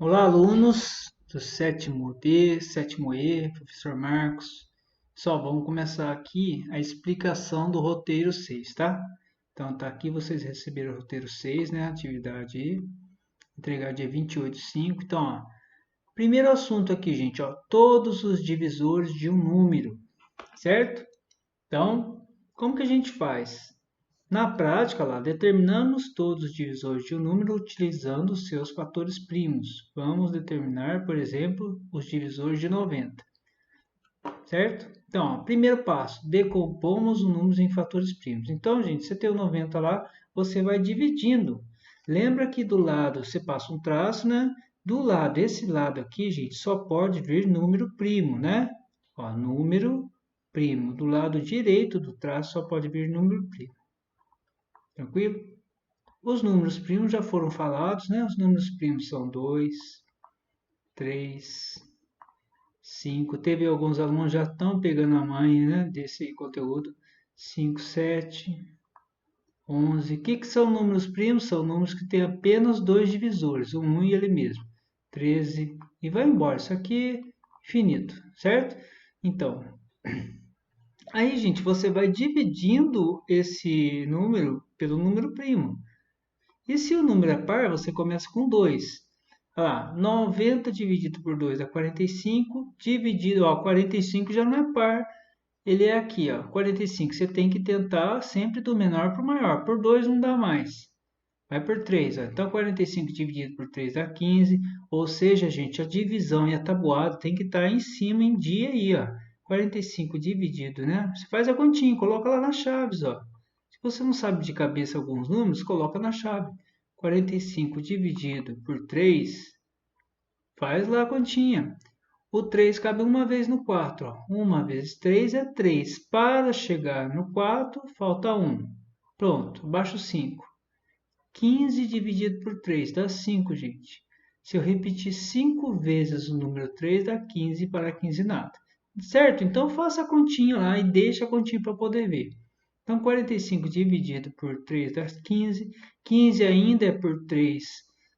Olá, alunos do sétimo D, sétimo E, professor Marcos. Só vamos começar aqui a explicação do roteiro 6, tá? Então, tá aqui, vocês receberam o roteiro 6, né? Atividade E, entregar dia 28/5. Então, ó, primeiro assunto aqui, gente, ó, todos os divisores de um número, certo? Então, como que a gente faz? Na prática, lá, determinamos todos os divisores de um número utilizando os seus fatores primos. Vamos determinar, por exemplo, os divisores de 90, certo? Então, ó, primeiro passo, decompomos os números em fatores primos. Então, gente, você tem o 90 lá, você vai dividindo. Lembra que do lado você passa um traço, né? Do lado, esse lado aqui, gente, só pode vir número primo, né? Ó, número primo. Do lado direito do traço só pode vir número primo. Tranquilo? Os números primos já foram falados, né? Os números primos são 2, 3, 5. Teve alguns alunos já estão pegando a manha, né, desse conteúdo. 5, 7, 11. O que são números primos? São números que têm apenas dois divisores, o 1 e ele mesmo. 13 e vai embora. Isso aqui é infinito, certo? Então, aí, gente, você vai dividindo esse número pelo número primo. E se o número é par, você começa com 2. Ah, 90 dividido por 2 dá 45, dividido, ó, 45 já não é par, ele é aqui, ó, 45. Você tem que tentar sempre do menor para o maior, por 2 não dá mais, vai por 3. Ó. Então 45 dividido por 3 dá 15, ou seja, gente, a divisão e a tabuada tem que estar em cima em dia aí, ó. 45 dividido, né? Você faz a continha, coloca lá nas chaves, ó. Se você não sabe de cabeça alguns números, coloca na chave. 45 dividido por 3, faz lá a continha. O 3 cabe uma vez no 4. Ó. 1 vezes 3 é 3. Para chegar no 4, falta 1. Pronto, abaixo 5. 15 dividido por 3 dá 5, gente. Se eu repetir 5 vezes o número 3, dá 15 para 15 nada. Certo? Então faça a continha lá e deixa a continha para poder ver. Então 45 dividido por 3 dá 15. 15 ainda é por 3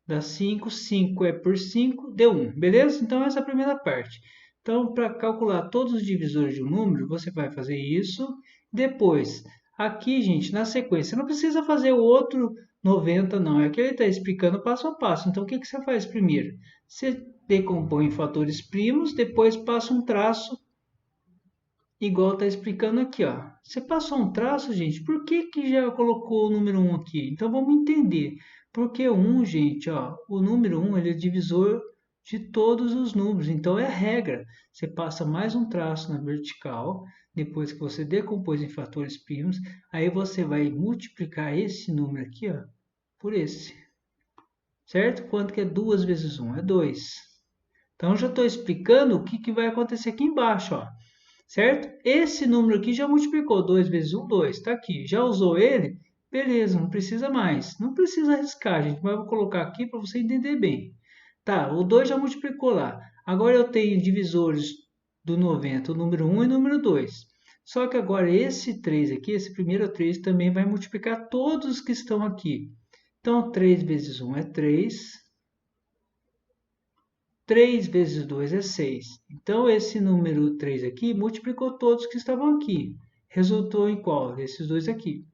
dá 5. 5 é por 5, deu 1. Beleza? Então essa é a primeira parte. Então, para calcular todos os divisores de um número, você vai fazer isso. Depois, aqui, gente, na sequência, não precisa fazer o outro 90, não. É que ele está explicando passo a passo. Então, o que você faz primeiro? Você decompõe em fatores primos, depois passa um traço, igual está explicando aqui. Ó. Você passou um traço, gente, por que já colocou o número 1 aqui? Então, vamos entender. Porque o 1, gente, ó, o número 1 ele é divisor de todos os números. Então, é regra. Você passa mais um traço na vertical, depois que você decompôs em fatores primos, aí você vai multiplicar esse número aqui, ó, por esse, certo? Quanto que é 2 vezes 1? É 2. Então, já estou explicando o que vai acontecer aqui embaixo, ó, certo? Esse número aqui já multiplicou 2 vezes 1, 2, está aqui. Já usou ele? Beleza, não precisa mais. Não precisa arriscar, gente, mas eu vou colocar aqui para você entender bem. Tá, o 2 já multiplicou lá. Agora eu tenho divisores do 90, o número 1 e o número 2. Só que agora esse 3 aqui, esse primeiro 3, também vai multiplicar todos os que estão aqui. Então, 3 vezes 1 é 3. 3 vezes 2 é 6. Então, esse número 3 aqui multiplicou todos que estavam aqui. Resultou em qual? Esses dois aqui.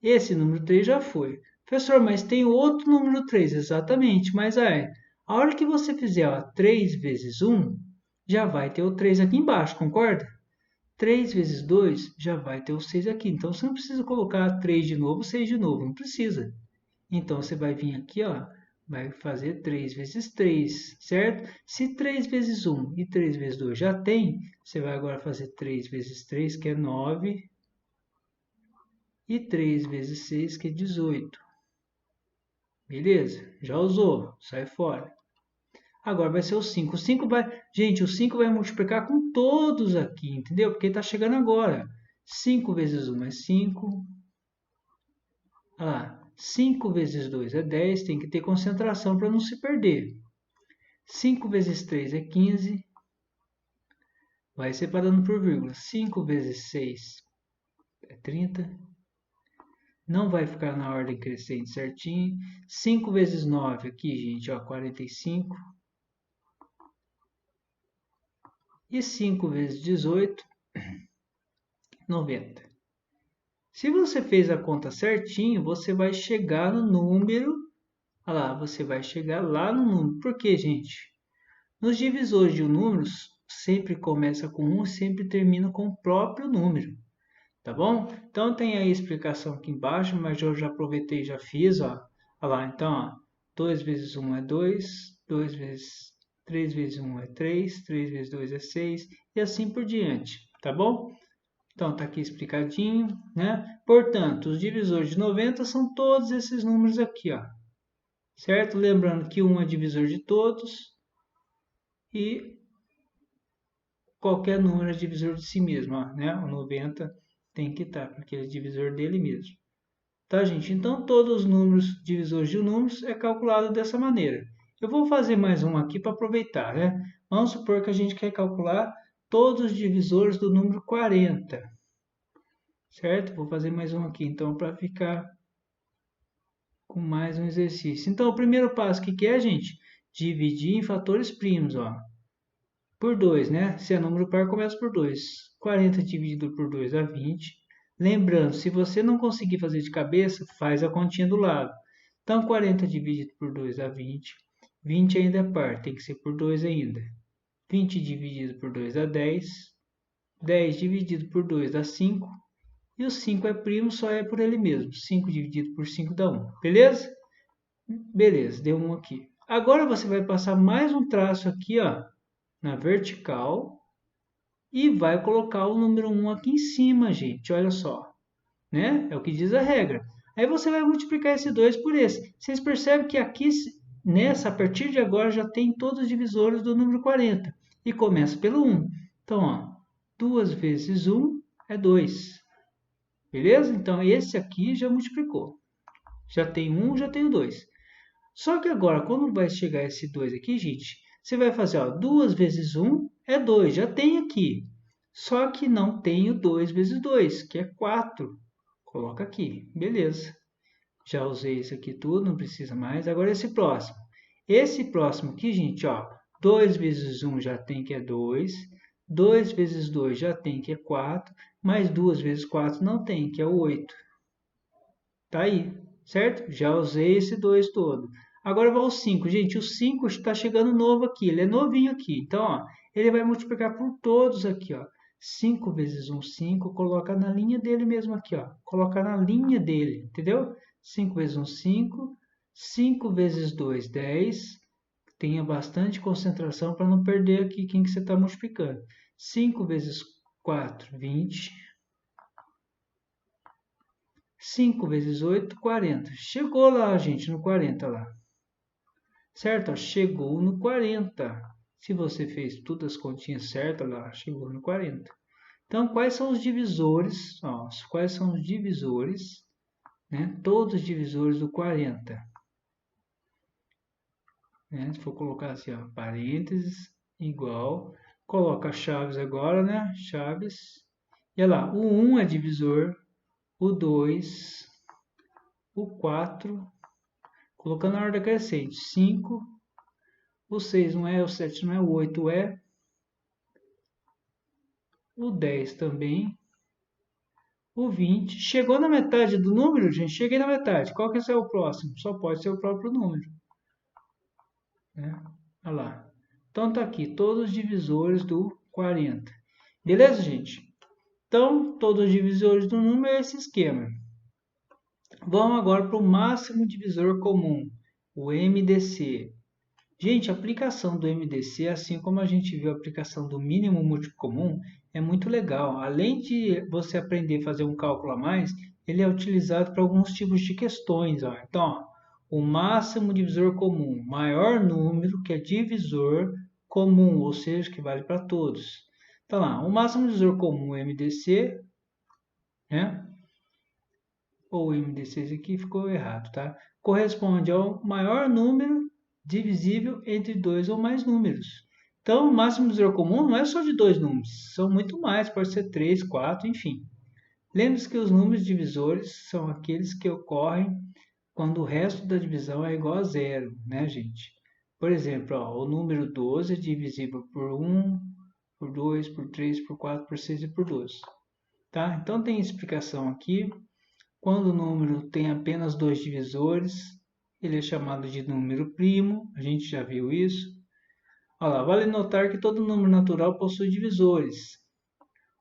Esse número 3 já foi. Professor, mas tem outro número 3. Exatamente, mas a hora que você fizer ó, 3 vezes 1, já vai ter o 3 aqui embaixo, concorda? 3 vezes 2 já vai ter o 6 aqui. Então, você não precisa colocar 3 de novo, 6 de novo. Não precisa. Então, você vai vir aqui, ó, vai fazer 3 vezes 3, certo? Se 3 vezes 1 e 3 vezes 2 já tem, você vai agora fazer 3 vezes 3, que é 9, e 3 vezes 6, que é 18. Beleza? Já usou, sai fora. Agora vai ser o 5. O 5 vai, gente, o 5 vai multiplicar com todos aqui, entendeu? Porque está chegando agora. 5 vezes 1 é 5. Olha lá, 5 vezes 2 é 10. Tem que ter concentração para não se perder. 5 vezes 3 é 15. Vai separando por vírgula. 5 vezes 6 é 30. Não vai ficar na ordem crescente certinho. 5 vezes 9 aqui, gente, ó, 45. E 5 vezes 18, 90. Se você fez a conta certinho, você vai chegar no número. Olha lá, você vai chegar lá no número. Por quê, gente? Nos divisores de números, sempre começa com 1 e sempre termina com o próprio número. Tá bom? Então tem aí a explicação aqui embaixo, mas eu já aproveitei e já fiz, ó. Olha lá, então, ó, 2 vezes 1 é 2, 3 vezes 1 é 3, 3 vezes 2 é 6, e assim por diante, tá bom? Então tá aqui explicadinho, né? Portanto, os divisores de 90 são todos esses números aqui, ó. Certo? Lembrando que 1 é divisor de todos e qualquer número é divisor de si mesmo, ó, né? O 90 tem que estar, porque ele é divisor dele mesmo. Tá, gente? Então, todos os números, divisores de números, é calculado dessa maneira. Eu vou fazer mais um aqui para aproveitar, né? Vamos supor que a gente quer calcular todos os divisores do número 40. Certo? Vou fazer mais um aqui, então, para ficar com mais um exercício. Então, o primeiro passo que é, gente? Dividir em fatores primos, ó. Por 2, né? Se é número par, começa por 2. 40 dividido por 2 dá 20. Lembrando, se você não conseguir fazer de cabeça, faz a continha do lado. Então, 40 dividido por 2 dá 20. 20 ainda é par, tem que ser por 2 ainda. 20 dividido por 2 dá 10. 10 dividido por 2 dá 5. E o 5 é primo, só é por ele mesmo. 5 dividido por 5 dá 1. Beleza? Beleza, deu 1 aqui. Agora você vai passar mais um traço aqui, ó, na vertical. E vai colocar o número 1 aqui em cima, gente. Olha só. Né? É o que diz a regra. Aí você vai multiplicar esse 2 por esse. Vocês percebem que aqui, nessa, a partir de agora, já tem todos os divisores do número 40. E começa pelo 1. Então, ó, 2 vezes 1 é 2. Beleza? Então, esse aqui já multiplicou. Já tem 1, já tem o 2. Só que agora, quando vai chegar esse 2 aqui, gente, você vai fazer, ó, 2 vezes 1 é 2. Já tem aqui. Só que não tem o 2 vezes 2, que é 4. Coloca aqui. Beleza. Já usei esse aqui tudo, não precisa mais. Agora esse próximo. Esse próximo aqui, gente, ó, 2 vezes 1 já tem que é 2. 2 vezes 2 já tem que é 4. Mais 2 vezes 4 não tem, que é 8. Tá aí, certo? Já usei esse 2 todo. Agora vai o 5. Gente, o 5 está chegando novo aqui. Ele é novinho aqui. Então, ó, ele vai multiplicar por todos aqui, ó. 5 vezes 1, 5. Coloca na linha dele mesmo aqui, ó. Coloca na linha dele, entendeu? 5 vezes 1, 5. 5 vezes 2, 10. Tenha bastante concentração para não perder aqui quem que você está multiplicando. 5 vezes 4, 20. 5 vezes 8, 40. Chegou lá, gente, no 40 lá. Certo? Chegou no 40. Se você fez todas as continhas certas lá, chegou no 40. Então, quais são os divisores? Ó, quais são os divisores, né? Todos os divisores do 40. Né? Se for colocar assim, ó, parênteses, igual. Coloca chaves agora, né? Chaves. E olha lá, o 1 é divisor, o 2, o 4, colocando na ordem crescente, 5, o 6 não é, o 7 não é, o 8 é, o 10 também, o 20. Chegou na metade do número, gente? Cheguei na metade. Qual que é o próximo? Só pode ser o próprio número. Né? Olha lá. Então tá aqui, todos os divisores do 40. Beleza, gente? Então, todos os divisores do número é esse esquema. Vamos agora para o máximo divisor comum, o MDC. Gente, a aplicação do MDC, assim como a gente viu a aplicação do mínimo múltiplo comum, é muito legal. Além de você aprender a fazer um cálculo a mais, ele é utilizado para alguns tipos de questões. Ó. Então, ó, o máximo divisor comum, maior número que é divisor comum, ou seja, que vale para todos. Então, lá, o máximo divisor comum MDC, né? Ou MDC, esse aqui ficou errado, tá? Corresponde ao maior número divisível entre dois ou mais números. Então, o máximo divisor comum não é só de dois números, são muito mais, pode ser 3, 4, enfim. Lembre-se que os números divisores são aqueles que ocorrem quando o resto da divisão é igual a zero, né, gente? Por exemplo, ó, o número 12 é divisível por 1, por 2, por 3, por 4, por 6 e por 12. Tá? Então tem explicação aqui. Quando o número tem apenas dois divisores, ele é chamado de número primo. A gente já viu isso. Olha lá, vale notar que todo número natural possui divisores.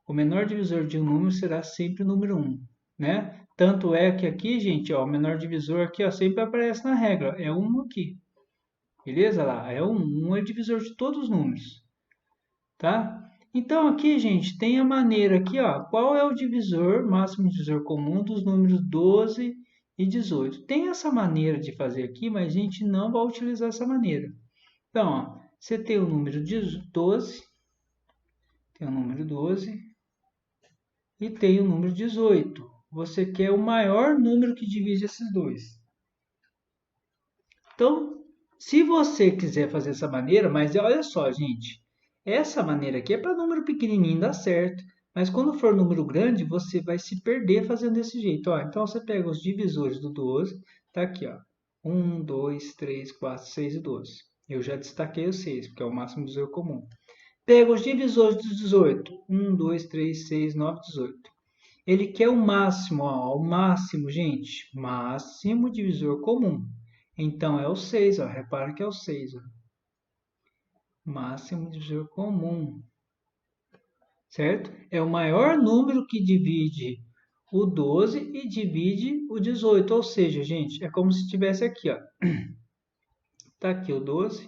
O menor divisor de um número será sempre o número 1, né? Tanto é que aqui, gente, ó, o menor divisor aqui, ó, sempre aparece na regra, é 1 aqui. Beleza? Lá, é 1. 1 é divisor de todos os números, tá? Então aqui, gente, tem a maneira aqui, ó, qual é o divisor, máximo divisor comum dos números 12 e 18. Tem essa maneira de fazer aqui, mas a gente não vai utilizar essa maneira. Então, ó, você tem o número 12, tem o número 12 e tem o número 18. Você quer o maior número que divide esses dois. Então, se você quiser fazer essa maneira, mas olha só, gente, essa maneira aqui é para número pequenininho dar certo, mas quando for número grande, você vai se perder fazendo desse jeito. Ó, então, você pega os divisores do 12, tá aqui, ó, 1, 2, 3, 4, 6 e 12. Eu já destaquei o 6, porque é o máximo divisor comum. Pega os divisores do 18, 1, 2, 3, 6, 9, 18. Ele quer o máximo, ó, o máximo, gente, máximo divisor comum. Então, é o 6, ó, repara que é o 6, ó. Máximo divisor comum, certo? É o maior número que divide o 12 e divide o 18, ou seja, gente, é como se tivesse aqui, ó. Tá aqui o 12.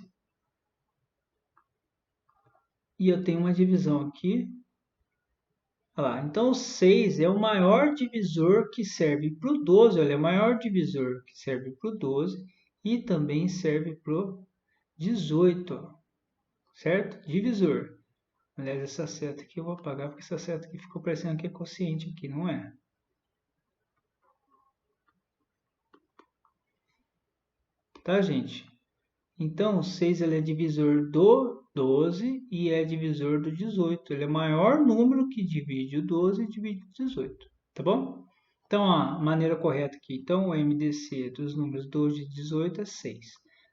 E eu tenho uma divisão aqui. Olha lá, então o 6 é o maior divisor que serve para o 12, olha, é o maior divisor que serve para o 12 e também serve para o 18, ó, certo? Divisor. Aliás, essa seta aqui eu vou apagar porque essa seta aqui ficou parecendo que é quociente aqui, não é? Tá, gente? Então, o 6 ele é divisor do 12 e é divisor do 18. Ele é o maior número que divide o 12 e divide o 18. Tá bom? Então, a maneira correta aqui. Então, o MDC dos números 12 e 18 é 6.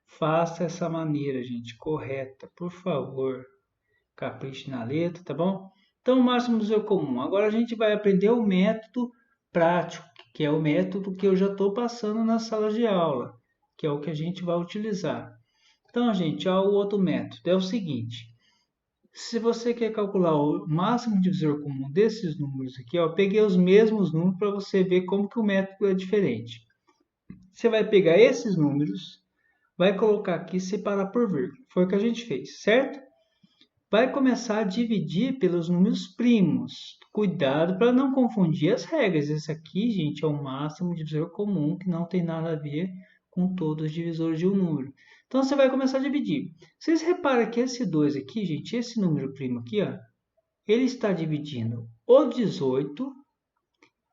Faça essa maneira, gente, correta, por favor. Capriche na letra, tá bom? Então, o máximo divisor comum. Agora a gente vai aprender o método prático, que é o método que eu já estou passando na sala de aula, que é o que a gente vai utilizar. Então, gente, ó, o outro método é o seguinte. Se você quer calcular o máximo divisor comum desses números aqui, ó, eu peguei os mesmos números para você ver como que o método é diferente. Você vai pegar esses números, vai colocar aqui e separar por vírgula. Foi o que a gente fez, certo? Vai começar a dividir pelos números primos. Cuidado para não confundir as regras. Esse aqui, gente, é o máximo divisor comum, que não tem nada a ver com todos os divisores de um número. Então, você vai começar a dividir. Vocês reparam que esse 2 aqui, gente, esse número primo aqui, ó, ele está dividindo o 18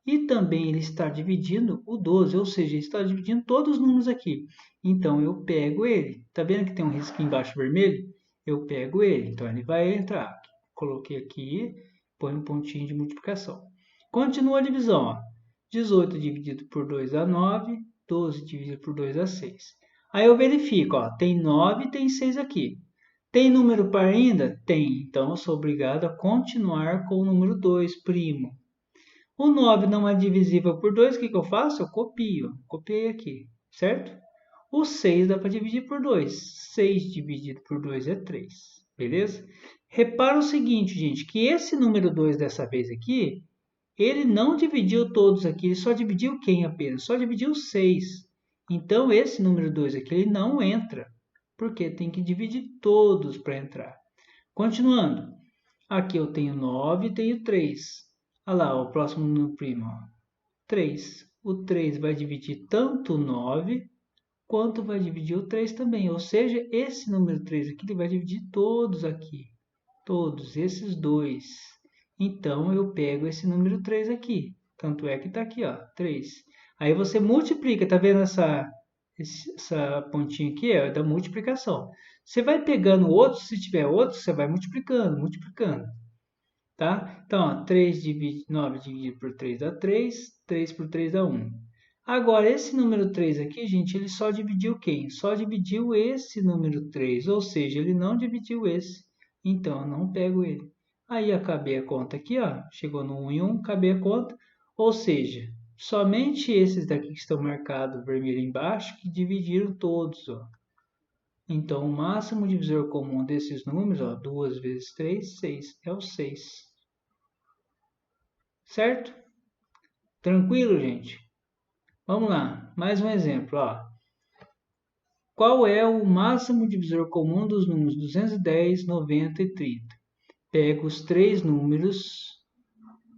e também ele está dividindo o 12, ou seja, ele está dividindo todos os números aqui. Então, eu pego ele. Está vendo que tem um risquinho embaixo vermelho? Eu pego ele. Então, ele vai entrar. Coloquei aqui, põe um pontinho de multiplicação. Continua a divisão. Ó. 18 dividido por 2 dá 9, 12 dividido por 2 dá 6. Aí eu verifico, ó, tem 9 e tem 6 aqui. Tem número par ainda? Tem. Então, eu sou obrigado a continuar com o número 2, primo. O 9 não é divisível por 2, o que eu faço? Eu copio. Copiei aqui, certo? O 6 dá para dividir por 2. 6 dividido por 2 é 3, beleza? Repara o seguinte, gente, que esse número 2 dessa vez aqui, ele não dividiu todos aqui, ele só dividiu quem apenas? Só dividiu 6. Então, esse número 2 aqui, ele não entra, porque tem que dividir todos para entrar. Continuando, aqui eu tenho 9 e tenho 3. Olha lá, o próximo número primo, ó, 3. O 3 vai dividir tanto o 9 quanto vai dividir o 3 também. Ou seja, esse número 3 aqui ele vai dividir todos aqui. Todos, esses dois. Então, eu pego esse número 3 aqui. Tanto é que está aqui, ó, 3. Aí você multiplica, tá vendo essa pontinha aqui? É da multiplicação. Você vai pegando outros, se tiver outros, você vai multiplicando, multiplicando. tá? Então, ó, 9 dividido por 3 dá 3, 3 por 3 dá 1. Agora, esse número 3 aqui, gente, ele só dividiu quem? Só dividiu esse número 3, ou seja, ele não dividiu esse. Então, eu não pego ele. Aí, acabei a conta aqui, ó, chegou no 1 e 1, acabei a conta. Ou seja, somente esses daqui que estão marcados vermelho embaixo que dividiram todos, ó. Então, o máximo divisor comum desses números, ó, 2 vezes 3, 6, é o 6. Certo? Tranquilo, gente? Vamos lá, mais um exemplo, ó. Qual é o máximo divisor comum dos números 210, 90 e 30? Pego os três números,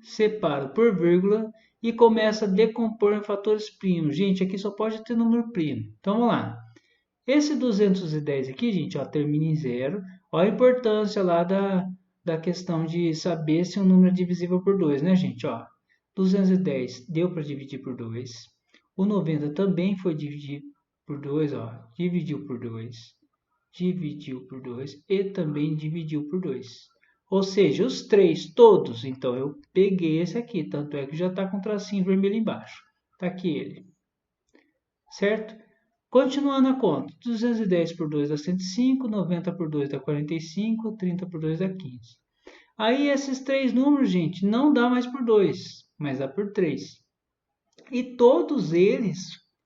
separo por vírgula e começo a decompor em fatores primos. Gente, aqui só pode ter número primo. Então, vamos lá. Esse 210 aqui, gente, ó, termina em zero. Olha a importância lá da questão de saber se um número é divisível por 2, né, gente? Ó, 210 deu para dividir por 2. O 90 também foi dividido por 2, ó, dividiu por 2, dividiu por 2 e também dividiu por 2. Ou seja, os três, todos. Então, eu peguei esse aqui, tanto é que já está com o tracinho vermelho embaixo. Está aqui ele. Certo? Continuando a conta, 210 por 2 dá 105, 90 por 2 dá 45, 30 por 2 dá 15. Aí esses três números, gente, não dá mais por 2, mas dá por 3. E todos eles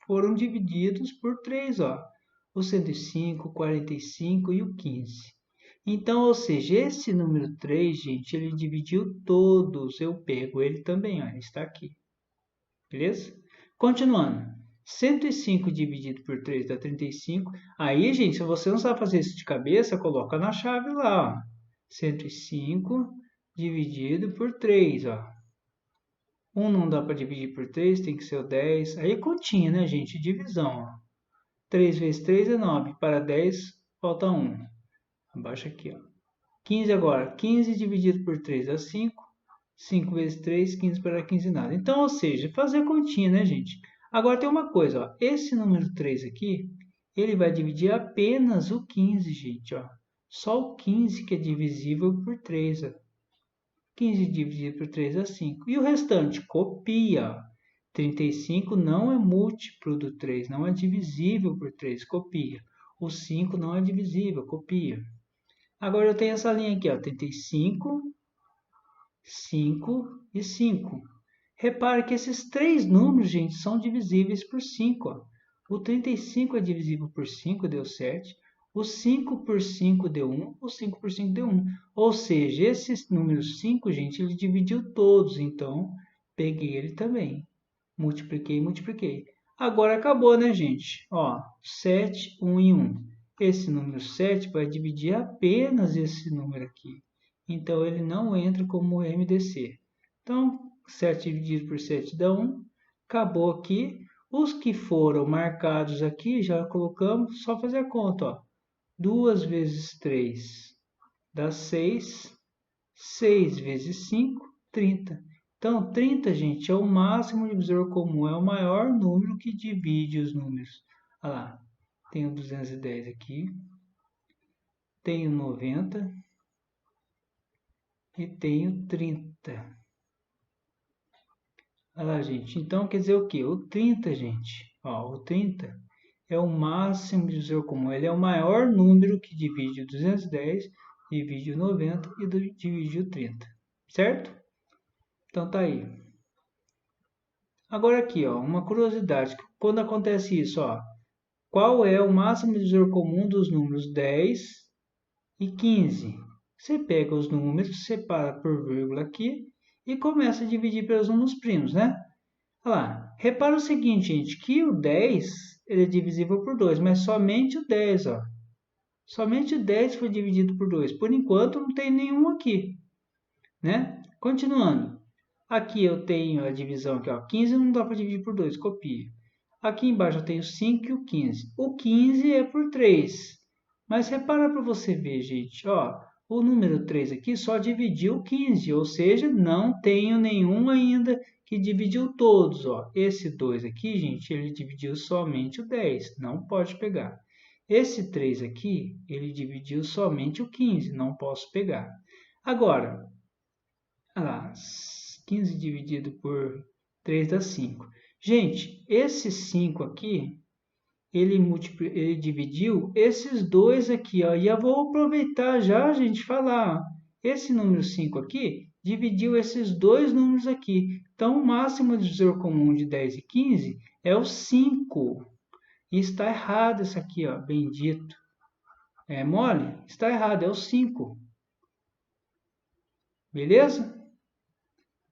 foram divididos por 3, ó. O 105, o 45 e o 15. Então, ou seja, esse número 3, gente, ele dividiu todos. Eu pego ele também, ó, ele está aqui. Beleza? Continuando. 105 dividido por 3 dá 35. Aí, gente, se você não sabe fazer isso de cabeça, coloca na chave lá, ó. 105 dividido por 3, ó. 1 não dá para dividir por 3, tem que ser o 10. Aí continha, né, gente? Divisão, ó. 3 vezes 3 é 9. Para 10, falta 1. Abaixa aqui, ó. 15 agora. 15 dividido por 3 dá 5. 5 vezes 3, 15 para 15 nada. Então, ou seja, fazer continha, né, gente? Agora tem uma coisa, ó. Esse número 3 aqui, ele vai dividir apenas o 15, gente, ó. Só o 15 que é divisível por 3, ó. 15 dividido por 3 dá 5. E o restante, copia, ó. 35 não é múltiplo do 3, não é divisível por 3, copia. O 5 não é divisível, copia. Agora eu tenho essa linha aqui, ó. 35, 5 e 5. Repare que esses três números, gente, são divisíveis por 5. Ó. O 35 é divisível por 5, deu 7. O 5 por 5 deu 1. O 5 por 5 deu 1. Ou seja, esse número 5, gente, ele dividiu todos. Então, peguei ele também. Multipliquei, multipliquei. Agora acabou, né, gente? Ó, 7, 1 e 1. Esse número 7 vai dividir apenas esse número aqui. Então, ele não entra como MDC. Então, 7 dividido por 7 dá 1. Acabou aqui. Os que foram marcados aqui, já colocamos, só fazer a conta. Ó. 2 vezes 3 dá 6. 6 vezes 5, 30. Então, 30, gente, é o máximo divisor comum, é o maior número que divide os números. Olha lá, tenho 210 aqui, tenho 90 e tenho 30. Olha lá, gente, então quer dizer o quê? O 30, gente, ó, o 30 é o máximo divisor comum, ele é o maior número que divide o 210, divide o 90 e divide o 30, certo? Então, tá aí. Agora aqui, ó, uma curiosidade. Quando acontece isso, ó, qual é o máximo divisor comum dos números 10 e 15? Você pega os números, separa por vírgula aqui e começa a dividir pelos números primos, né? Olha lá. Repara o seguinte, gente, que o 10 ele é divisível por 2, mas somente o 10, ó. Somente o 10 foi dividido por 2. Por enquanto, não tem nenhum aqui, né? Continuando. Aqui eu tenho a divisão aqui, ó, 15 não dá para dividir por 2, copia. Aqui embaixo eu tenho 5 e o 15. O 15 é por 3. Mas repara para você ver, gente, ó, o número 3 aqui só dividiu 15, ou seja, não tenho nenhum ainda que dividiu todos, ó. Esse 2 aqui, gente, ele dividiu somente o 10, não pode pegar. Esse 3 aqui, ele dividiu somente o 15, não posso pegar. Agora, Olha lá, 15 dividido por 3 dá 5. Gente, esse 5 aqui, ele dividiu esses dois aqui, ó. E eu vou aproveitar já, gente, falar. Esse número 5 aqui dividiu esses dois números aqui. Então, o máximo divisor comum de 10 e 15 é o 5. E está errado isso aqui, ó, bendito. É mole? Está errado, é o 5. Beleza?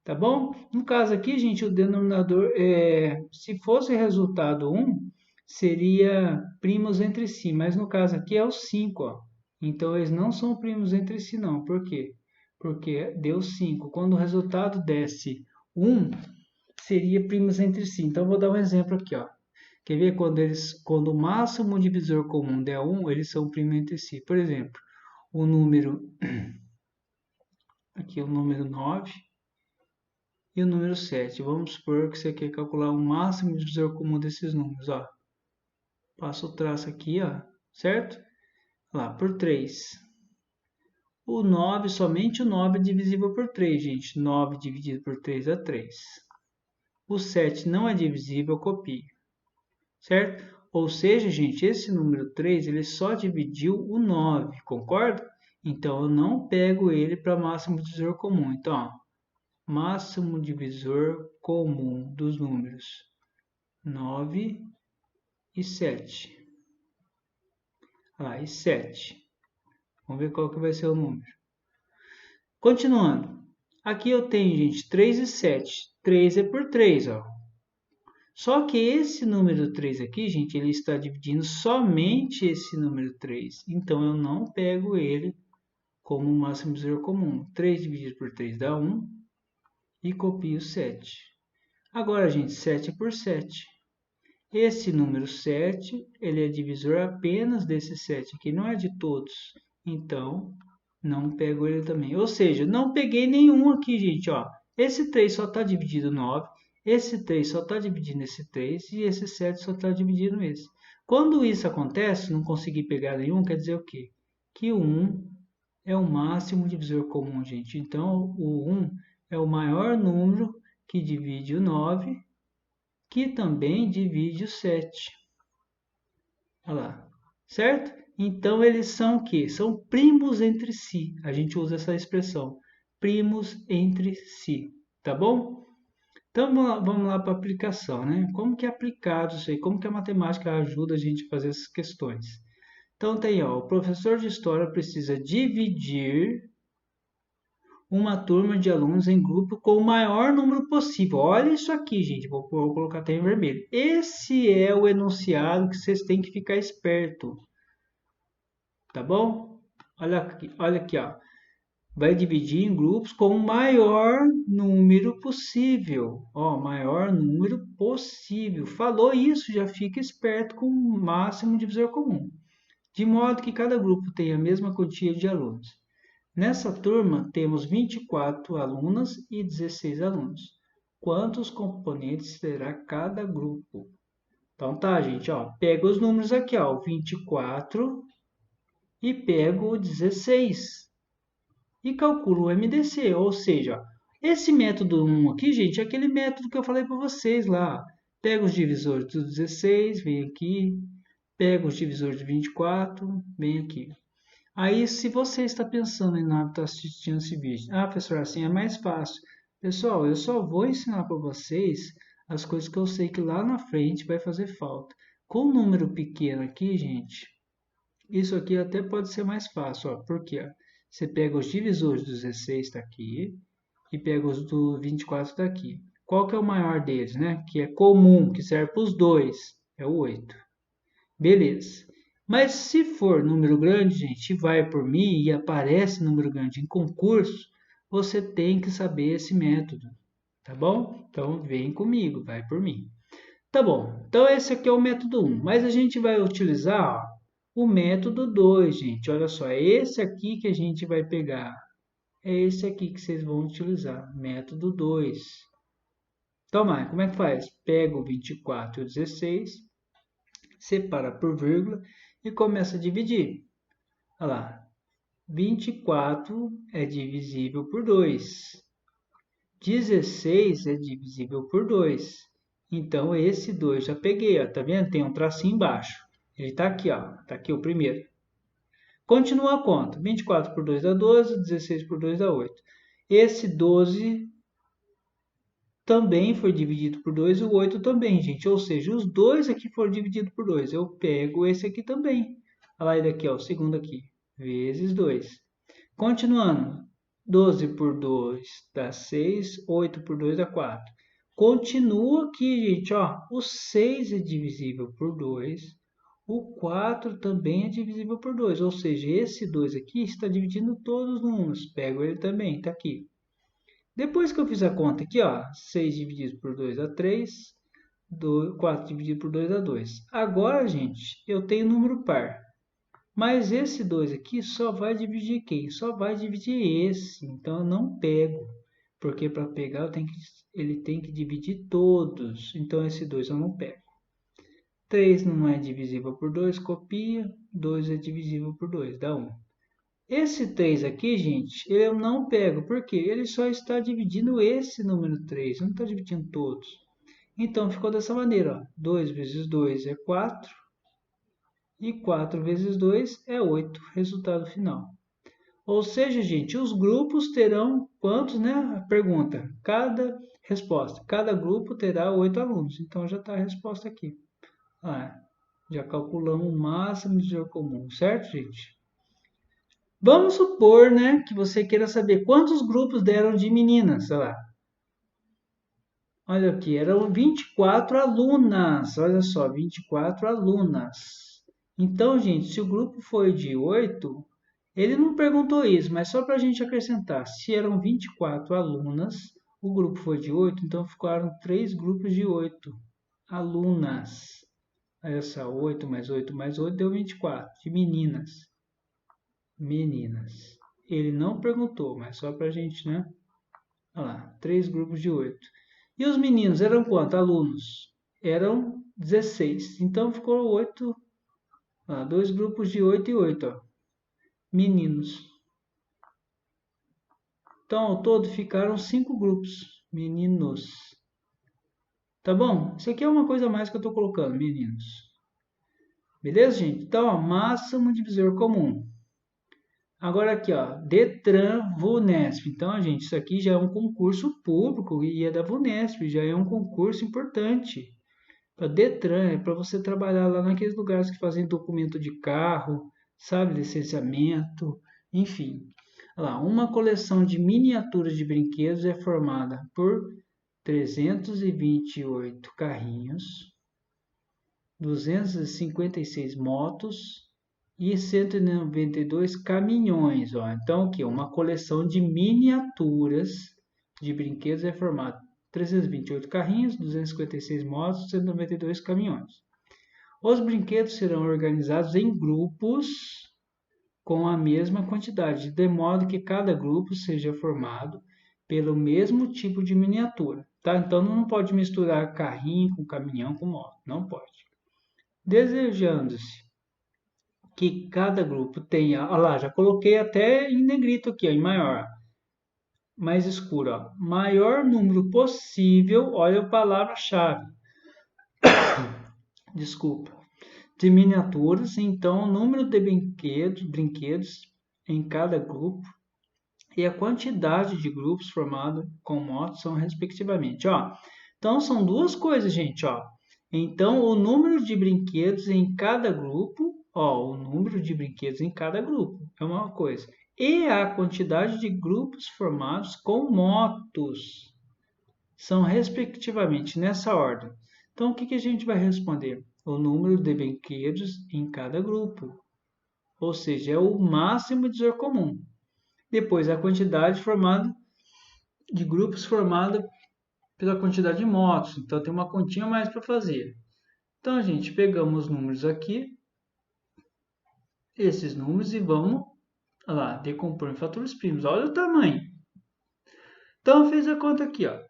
Tá bom? No caso aqui, gente, o denominador, se fosse resultado 1, seria primos entre si, mas no caso aqui é o 5, ó. Então, eles não são primos entre si, não. Por quê? Porque deu 5. Quando o resultado desse 1, seria primos entre si. Então, vou dar um exemplo aqui, ó. Quer ver? Quando o máximo divisor comum der 1, eles são primos entre si. Por exemplo, o número, aqui o número 9 e o número 7. Vamos supor que você quer calcular o máximo divisor comum desses números, ó. Passa o traço aqui, ó, certo? Lá, por 3. O 9, somente o 9 é divisível por 3, gente. 9 dividido por 3 dá 3. O 7 não é divisível, eu copio. Certo? Ou seja, gente, esse número 3, ele só dividiu o 9, concorda? Então, eu não pego ele para máximo divisor comum. Então, ó, máximo divisor comum dos números 9 e 7. E 7. Vamos ver qual que vai ser o número. Continuando. Aqui eu tenho, gente, 3 e 7. 3 é por 3, ó. Só que esse número 3 aqui, gente, ele está dividindo somente esse número 3. Então, eu não pego ele como máximo divisor comum. 3 dividido por 3 dá 1 e copio 7. Agora, gente, 7 é por 7. Esse número 7, ele é divisor apenas desse 7 aqui, não é de todos. Então, não pego ele também. Ou seja, não peguei nenhum aqui, gente. Ó. Esse 3 só está dividido 9, esse 3 só está dividindo esse 3 e esse 7 só está dividindo esse. Quando isso acontece, não consegui pegar nenhum, quer dizer o quê? Que o 1 é o máximo divisor comum, gente. Então, o 1 é o maior número que divide o 9, que também divide o 7. Olha lá, certo? Então, eles são o quê? São primos entre si. A gente usa essa expressão, primos entre si, tá bom? Então, vamos lá para a aplicação, né? Como que é aplicado isso aí? Como que a matemática ajuda a gente a fazer essas questões? Então, tem, ó, o professor de história precisa dividir uma turma de alunos em grupo com o maior número possível. Olha isso aqui, gente. Vou colocar até em vermelho. Esse é o enunciado que vocês têm que ficar esperto. Tá bom? Olha aqui, ó. Vai dividir em grupos com o maior número possível. Ó, maior número possível. Falou isso, já fica esperto com o máximo divisor comum. De modo que cada grupo tenha a mesma quantia de alunos. Nessa turma, temos 24 alunas e 16 alunos. Quantos componentes terá cada grupo? Então tá, gente, ó, pega os números aqui, ó, 24 e pego o 16 e calculo o MDC, ou seja, esse método 1 aqui, gente, é aquele método que eu falei para vocês lá. Pega os divisores do 16, vem aqui, pega os divisores de 24, vem aqui. Aí, se você está pensando em não estar assistindo esse vídeo, professor, assim é mais fácil. Pessoal, eu só vou ensinar para vocês as coisas que eu sei que lá na frente vai fazer falta. Com um número pequeno aqui, gente, isso aqui até pode ser mais fácil, ó, porque ó, você pega os divisores do 16 está aqui e pega os do 24 daqui. Qual que é o maior deles, né? Que é comum, que serve para os dois, é o 8. Beleza. Mas se for número grande, gente, vai por mim e aparece número grande em concurso, você tem que saber esse método, tá bom? Então vem comigo, vai por mim. Tá bom, então esse aqui é o método 1, mas a gente vai utilizar ó, o método 2, gente. Olha só, é esse aqui que a gente vai pegar. É esse aqui que vocês vão utilizar, método 2. Então, Maia, como é que faz? Pega o 24 e o 16, separa por vírgula e começa a dividir. Olha lá, 24 é divisível por 2. 16 é divisível por 2. Então, esse 2 já peguei, ó, tá vendo? Tem um tracinho embaixo. Ele está aqui, ó, tá aqui o primeiro. Continua a conta. 24 por 2 dá 12, 16 por 2 dá 8. Esse 12 também foi dividido por 2 e o 8 também, gente. Ou seja, os dois aqui foram divididos por 2. Eu pego esse aqui também. Olha lá, ele aqui, ó, o segundo aqui. Vezes 2. Continuando. 12 por 2 dá 6, 8 por 2 dá 4. Continua aqui, gente, ó. O 6 é divisível por 2. O 4 também é divisível por 2. Ou seja, esse 2 aqui está dividindo todos os números. Pego ele também, está aqui. Depois que eu fiz a conta aqui, ó, 6 dividido por 2 dá 3. 4 dividido por 2 dá 2. Agora, gente, eu tenho número par. Mas esse 2 aqui só vai dividir quem? Só vai dividir esse. Então, eu não pego. Porque para pegar, ele tem que dividir todos. Então, esse 2 eu não pego. 3 não é divisível por 2, copia. 2 é divisível por 2, dá 1. Esse 3 aqui, gente, eu não pego. Por quê? Ele só está dividindo esse número 3. Não está dividindo todos. Então, ficou dessa maneira. Ó. 2 vezes 2 é 4. E 4 vezes 2 é 8, resultado final. Ou seja, gente, os grupos terão quantos, né? A pergunta, cada resposta. Cada grupo terá 8 alunos. Então, já está a resposta aqui. Já calculamos o máximo de divisor comum, certo, gente? Vamos supor, né, que você queira saber quantos grupos deram de meninas, sei lá. Olha aqui, eram 24 alunas. Olha só, 24 alunas. Então, gente, se o grupo foi de 8, ele não perguntou isso, mas só para a gente acrescentar. Se eram 24 alunas, o grupo foi de 8, então ficaram 3 grupos de 8 alunas. Olha só, 8 mais 8 mais 8 deu 24, de meninas. Meninas. Ele não perguntou, mas só para a gente, né? Olha lá, 3 grupos de 8. E os meninos eram quantos alunos? Eram 16. Então ficou 8, 2 grupos de 8 e 8, ó. Meninos. Então, ao todo ficaram 5 grupos. Meninos. Tá bom? Isso aqui é uma coisa a mais que eu estou colocando, meninos. Beleza, gente? Então, ó, máximo divisor comum. Agora aqui, ó, Detran Vunesp. Então, gente, isso aqui já é um concurso público e é da Vunesp, já é um concurso importante. A Detran é para você trabalhar lá naqueles lugares que fazem documento de carro, sabe, licenciamento, enfim. Olha lá, uma coleção de miniaturas de brinquedos é formada por 328 carrinhos, 256 motos e 192 caminhões. Ó. Então, aqui, uma coleção de miniaturas de brinquedos é formada 328 carrinhos, 256 motos, 192 caminhões. Os brinquedos serão organizados em grupos com a mesma quantidade, de modo que cada grupo seja formado pelo mesmo tipo de miniatura. Tá? Então, não pode misturar carrinho com caminhão com moto. Não pode. Desejando-se que cada grupo tenha... Olha lá, já coloquei até em negrito aqui, ó, em maior. Mais escuro, ó. Maior número possível, olha a palavra-chave. Desculpa. De miniaturas, então o número de brinquedos em cada grupo e a quantidade de grupos formados com motos são respectivamente, ó. Então são duas coisas, gente, ó. Então o número de brinquedos em cada grupo, ó, o número de brinquedos em cada grupo é uma coisa. E a quantidade de grupos formados com motos são respectivamente nessa ordem. Então o que a gente vai responder? O número de brinquedos em cada grupo, ou seja, é o máximo divisor comum. Depois, a quantidade formada de grupos formada pela quantidade de motos. Então, tem uma continha a mais para fazer. Então, gente, pegamos os números aqui, esses números, e vamos lá, decompor em fatores primos. Olha o tamanho. Então, fez a conta aqui, ó.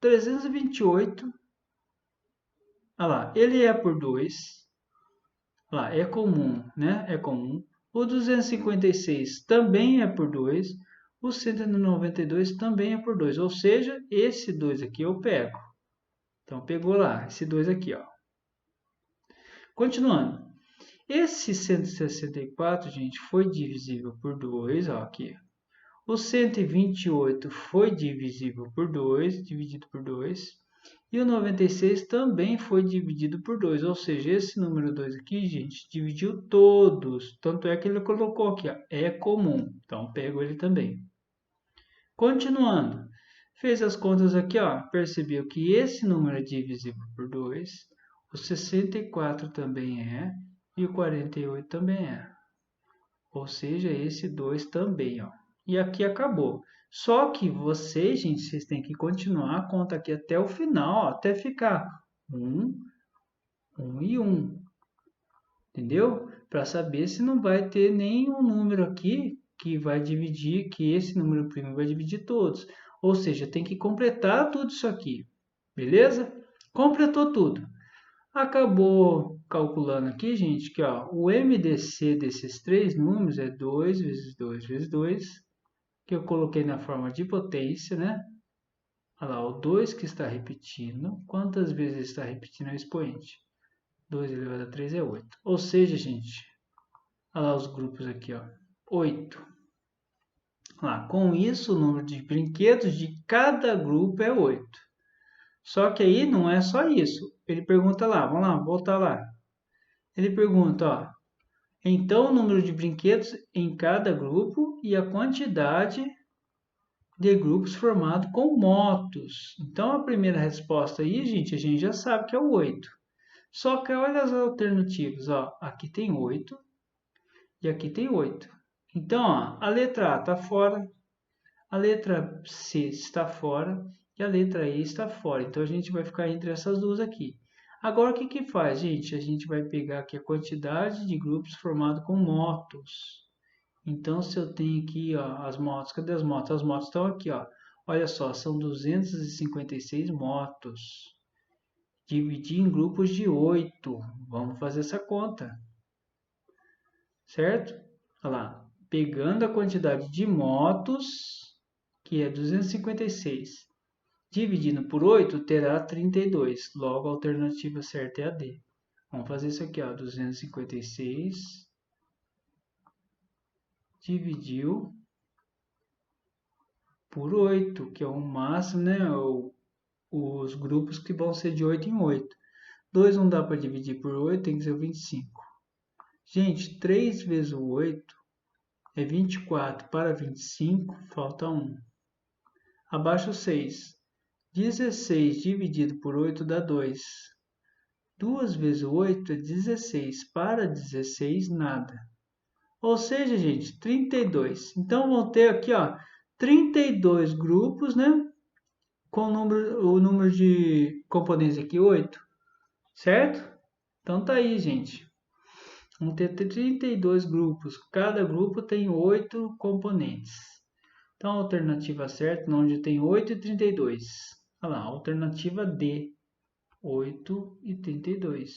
328. Olha lá, ele é por 2. Lá, é comum, né? É comum. O 256 também é por 2. O 192 também é por 2, ou seja, esse 2 aqui eu pego. Então, pegou lá, esse 2 aqui, ó. Continuando. Esse 164, gente, foi divisível por 2, ó, aqui. O 128 foi divisível por 2, dividido por 2. E o 96 também foi dividido por 2, ou seja, esse número 2 aqui, gente, dividiu todos. Tanto é que ele colocou aqui, ó, é comum. Então, pego ele também. Continuando. Fez as contas aqui, ó, percebeu que esse número é divisível por 2, o 64 também é, e o 48 também é. Ou seja, esse 2 também, ó. E aqui acabou. Só que vocês, gente, vocês têm que continuar a conta aqui até o final, ó, até ficar 1, 1 e 1. Entendeu? Para saber se não vai ter nenhum número aqui que vai dividir, que esse número primo vai dividir todos. Ou seja, tem que completar tudo isso aqui. Beleza? Completou tudo. Acabou calculando aqui, gente, que ó, o MDC desses três números é 2 vezes 2 vezes 2, que eu coloquei na forma de potência, né? Olha lá, o 2 que está repetindo. Quantas vezes está repetindo o expoente? 2 elevado a 3 é 8. Ou seja, gente, olha lá os grupos aqui, ó, 8. Lá, com isso, o número de brinquedos de cada grupo é 8. Só que aí não é só isso. Ele pergunta lá, vamos lá, voltar lá. Ele pergunta, ó, então o número de brinquedos em cada grupo e a quantidade de grupos formado com motos. Então a primeira resposta aí, gente, a gente já sabe que é o 8. Só que olha as alternativas, ó, aqui tem 8 e aqui tem 8. Então, ó, a letra A está fora, a letra C está fora e a letra E está fora. Então a gente vai ficar entre essas duas aqui. Agora o que que faz, gente? A gente vai pegar aqui a quantidade de grupos formado com motos. Então, se eu tenho aqui, ó, as motos, cadê as motos? As motos estão aqui, ó. Olha só, são 256 motos. Dividir em grupos de 8. Vamos fazer essa conta. Certo? Olha lá. Pegando a quantidade de motos, que é 256, dividindo por 8, terá 32. Logo, a alternativa certa é a D. Vamos fazer isso aqui, ó. 256 dividiu por 8, que é o máximo, né? Os grupos que vão ser de 8 em 8. 2 não dá para dividir por 8, tem que ser 25. Gente, 3 vezes o 8 é 24. Para 25, falta 1. Abaixo 6. 16 dividido por 8 dá 2. 2 vezes o 8 é 16. Para 16, nada. Ou seja, gente, 32. Então, vão ter aqui, ó, 32 grupos, né? Com o número de componentes aqui, 8. Certo? Então, tá aí, gente. Vamos ter 32 grupos. Cada grupo tem 8 componentes. Então, a alternativa certa, onde tem 8 e 32. Olha lá, alternativa D, 8 e 32.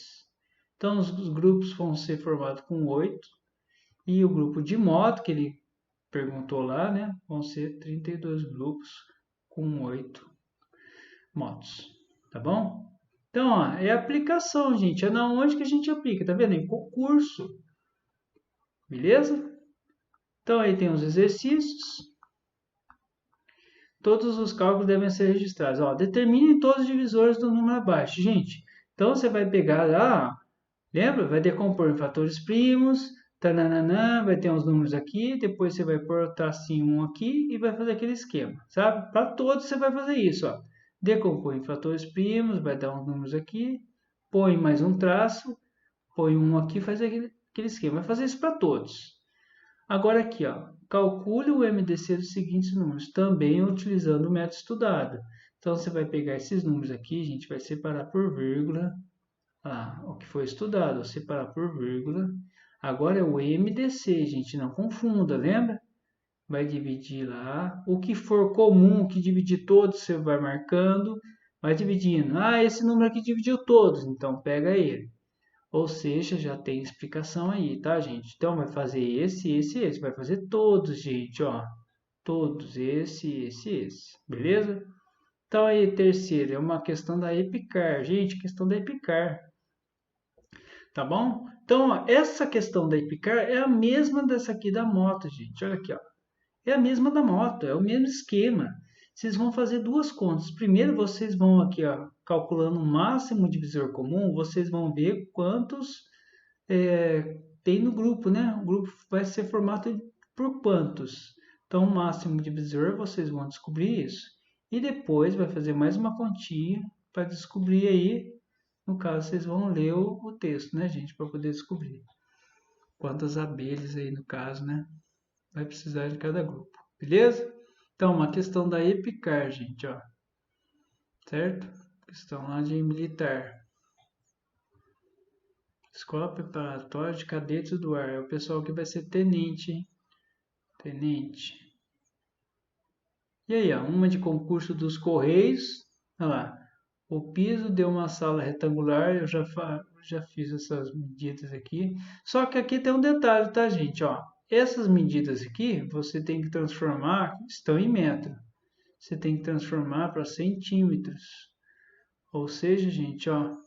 Então, os grupos vão ser formados com 8. E o grupo de moto, que ele perguntou lá, né? Vão ser 32 grupos com 8 motos. Tá bom? Então, ó, é aplicação, gente. É na onde que a gente aplica, tá vendo? Em concurso. Beleza? Então, aí tem os exercícios. Todos os cálculos devem ser registrados. Ó, determine todos os divisores do número abaixo. Gente, então você vai pegar lá, lembra? Vai decompor em fatores primos, tananana, vai ter uns números aqui, depois você vai pôr tracinho 1 aqui e vai fazer aquele esquema, sabe? Para todos você vai fazer isso, ó. Decompõe em fatores primos, vai dar uns números aqui, põe mais um traço, põe um aqui, faz aquele esquema. Vai fazer isso para todos. Agora aqui, ó, calcule o MDC dos seguintes números, também utilizando o método estudado. Então, você vai pegar esses números aqui, a gente vai separar por vírgula. Ah, o que foi estudado, separar por vírgula. Agora é o MDC, gente, não confunda, lembra? Vai dividir lá. O que for comum, que dividir todos, você vai marcando. Vai dividindo. Ah, esse número aqui dividiu todos, então pega ele. Ou seja, já tem explicação aí, tá, gente? Então, vai fazer esse. Vai fazer todos, gente, ó. Todos, esse. Beleza? Então aí, terceiro, é uma questão da EPICAR. Gente, questão da EPICAR. Tá bom? Então, ó, essa questão da EPICAR é a mesma dessa aqui da moto, gente. Olha aqui, ó. É a mesma da moto, é o mesmo esquema. Vocês vão fazer duas contas. Primeiro, vocês vão aqui, ó, calculando o máximo divisor comum, vocês vão ver quantos tem no grupo, né? O grupo vai ser formado por quantos. Então, o máximo divisor, vocês vão descobrir isso. E depois vai fazer mais uma continha para descobrir aí. No caso, vocês vão ler o texto, né, gente? Para poder descobrir quantas abelhas aí, no caso, né? Vai precisar de cada grupo. Beleza? Então, uma questão da EPICAR, gente, ó. Certo? Questão lá de militar. Escola Preparatória de Cadetes do Ar. É o pessoal que vai ser tenente, hein? Tenente. E aí, ó, uma de concurso dos Correios. Olha lá. O piso de uma sala retangular, eu já fiz essas medidas aqui. Só que aqui tem um detalhe, tá, gente? Ó, essas medidas aqui, você tem que transformar, estão em metro. Você tem que transformar para centímetros. Ou seja, gente, ó,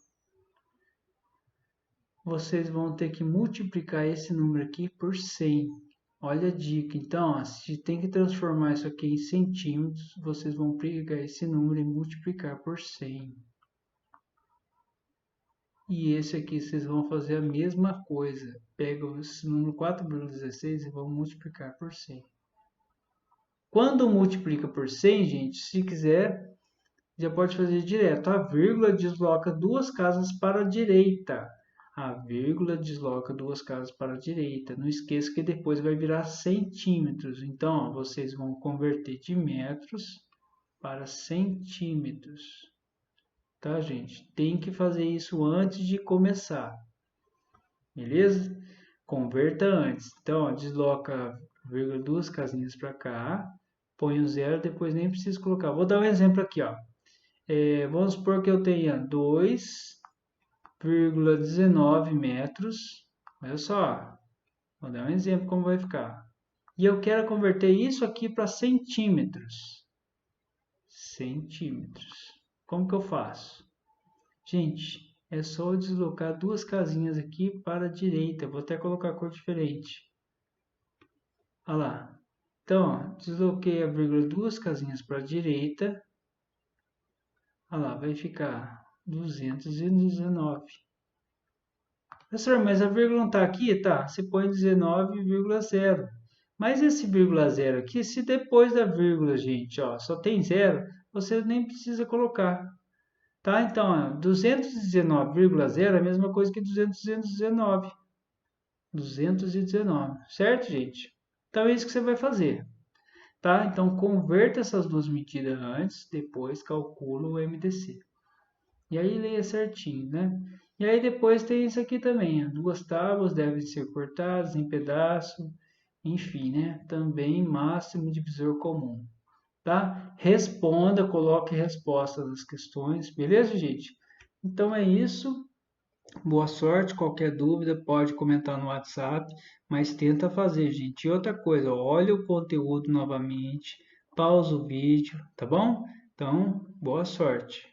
vocês vão ter que multiplicar esse número aqui por 100. Olha a dica. Então, ó, se tem que transformar isso aqui em centímetros, vocês vão pegar esse número e multiplicar por 100. E esse aqui vocês vão fazer a mesma coisa. Pega esse número 4,16 e vão multiplicar por 100. Quando multiplica por 100, gente, se quiser, já pode fazer direto. A vírgula desloca duas casas para a direita. A vírgula desloca duas casas para a direita. Não esqueça que depois vai virar centímetros. Então, ó, vocês vão converter de metros para centímetros. Tá, gente? Tem que fazer isso antes de começar. Beleza? Converta antes. Então, ó, desloca vírgula duas casinhas para cá. Põe o zero, depois nem preciso colocar. Vou dar um exemplo aqui, ó. Vamos supor que eu tenha 2,19 metros. Olha só, vou dar um exemplo como vai ficar. E eu quero converter isso aqui para centímetros. Centímetros. Como que eu faço? Gente, é só eu deslocar duas casinhas aqui para a direita. Vou até colocar a cor diferente. Olha lá. Então, ó, desloquei a vírgula duas casinhas para a direita. Olha lá, vai ficar 219. Professor, mas a vírgula não está aqui? Tá, você põe 19,0. Mas esse vírgula zero aqui, se depois da vírgula, gente, ó, só tem zero, você nem precisa colocar. Tá? Então, 219,0 é a mesma coisa que 219. 219, certo, gente? Então, é isso que você vai fazer. Tá? Então, converta essas duas medidas antes, depois calcula o MDC. E aí, leia certinho, né? E aí, depois tem isso aqui também. Duas tábuas devem ser cortadas em pedaço. Enfim, né? Também máximo divisor comum. Tá? Responda, coloque respostas nas questões. Beleza, gente? Então, é isso. Boa sorte. Qualquer dúvida pode comentar no WhatsApp, mas tenta fazer, gente. E outra coisa, olha o conteúdo novamente, pausa o vídeo, tá bom? Então, boa sorte.